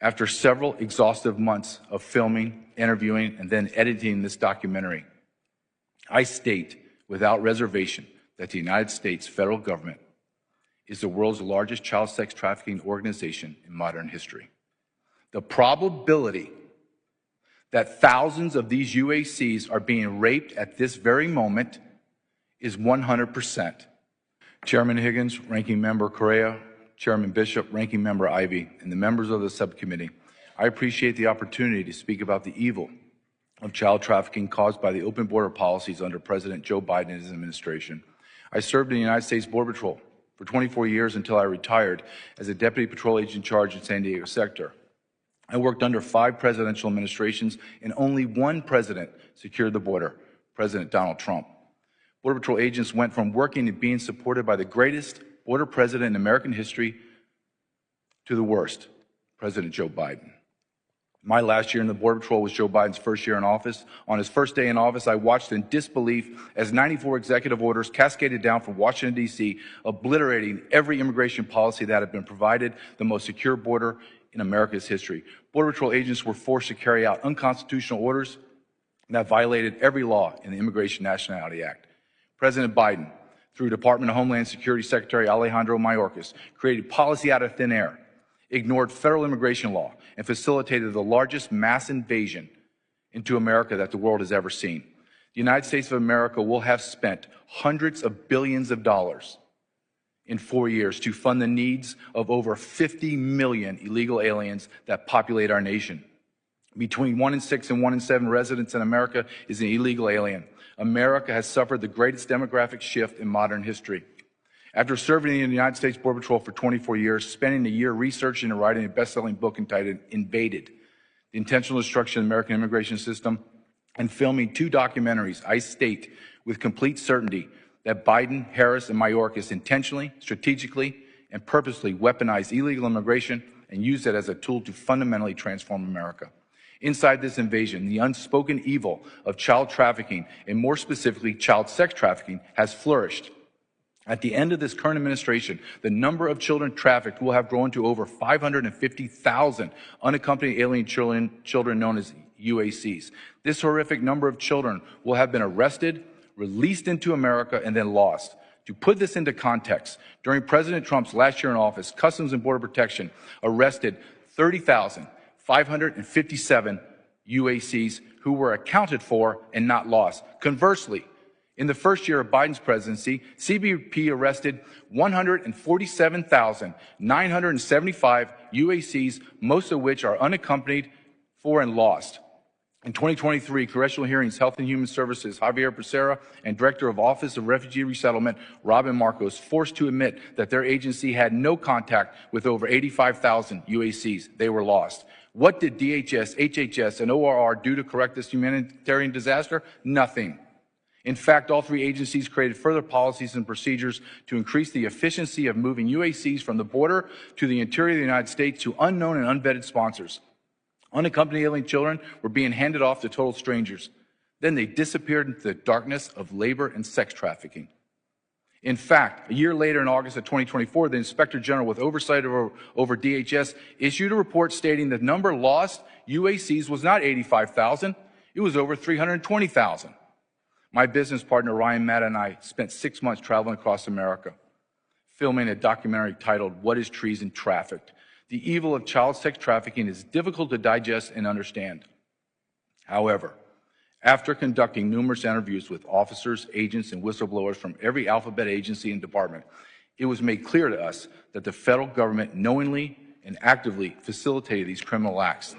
After several exhaustive months of filming, interviewing, and then editing this documentary, I state without reservation that the United States federal government is the world's largest child sex trafficking organization in modern history. The probability that thousands of these UACs are being raped at this very moment is 100%. Chairman Higgins, Ranking Member Correa, Chairman Bishop, Ranking Member Ivey, and the members of the subcommittee, I appreciate the opportunity to speak about the evil of child trafficking caused by the open border policies under President Joe Biden and his administration. I served in the United States Border Patrol for 24 years until I retired as a Deputy Patrol Agent in charge in San Diego sector. I worked under 5 presidential administrations, and only one president secured the border, President Donald Trump. Border Patrol agents went from working to being supported by the greatest border president in American history to the worst, President Joe Biden. My last year in the Border Patrol was Joe Biden's first year in office. On his first day in office, I watched in disbelief as 94 executive orders cascaded down from Washington, D.C., obliterating every immigration policy that had been provided the most secure border in America's history. Border Patrol agents were forced to carry out unconstitutional orders that violated every law in the Immigration Nationality Act. President Biden, through Department of Homeland Security Secretary Alejandro Mayorkas, created policy out of thin air, ignored federal immigration law, and facilitated the largest mass invasion into America that the world has ever seen. The United States of America will have spent hundreds of billions of dollars in 4 years to fund the needs of over 50 million illegal aliens that populate our nation. Between 1 in 6 and 1 in 7 residents in America is an illegal alien. America has suffered the greatest demographic shift in modern history. After serving in the United States Border Patrol for 24 years, spending a year researching and writing a best-selling book entitled Invaded, The Intentional Destruction of the American Immigration System, and filming 2 documentaries, I state with complete certainty that Biden, Harris, and Mayorkas intentionally, strategically, and purposely weaponized illegal immigration and used it as a tool to fundamentally transform America. Inside this invasion, the unspoken evil of child trafficking, and more specifically child sex trafficking, has flourished. At the end of this current administration, the number of children trafficked will have grown to over 550,000 unaccompanied alien children known as UACs. This horrific number of children will have been arrested, released into America, and then lost. To put this into context, during President Trump's last year in office, Customs and Border Protection arrested 30,557 UACs who were accounted for and not lost. Conversely, in the first year of Biden's presidency, CBP arrested 147,975 UACs, most of which are unaccompanied for and lost. In 2023, Congressional Hearings Health and Human Services Javier Becerra and Director of Office of Refugee Resettlement Robin Marcos forced to admit that their agency had no contact with over 85,000 UACs. They were lost. What did DHS, HHS, and ORR do to correct this humanitarian disaster? Nothing. In fact, all 3 agencies created further policies and procedures to increase the efficiency of moving UACs from the border to the interior of the United States to unknown and unvetted sponsors. Unaccompanied alien children were being handed off to total strangers. Then they disappeared into the darkness of labor and sex trafficking. In fact, a year later, in August of 2024, the Inspector General with oversight over DHS issued a report stating the number lost UACs was not 85,000, it was over 320,000. My business partner, Ryan Matta, and I spent 6 months traveling across America, filming a documentary titled, What is Treason Trafficked? The evil of child sex trafficking is difficult to digest and understand. However, after conducting numerous interviews with officers, agents, and whistleblowers from every alphabet agency and department, it was made clear to us that the federal government knowingly and actively facilitated these criminal acts.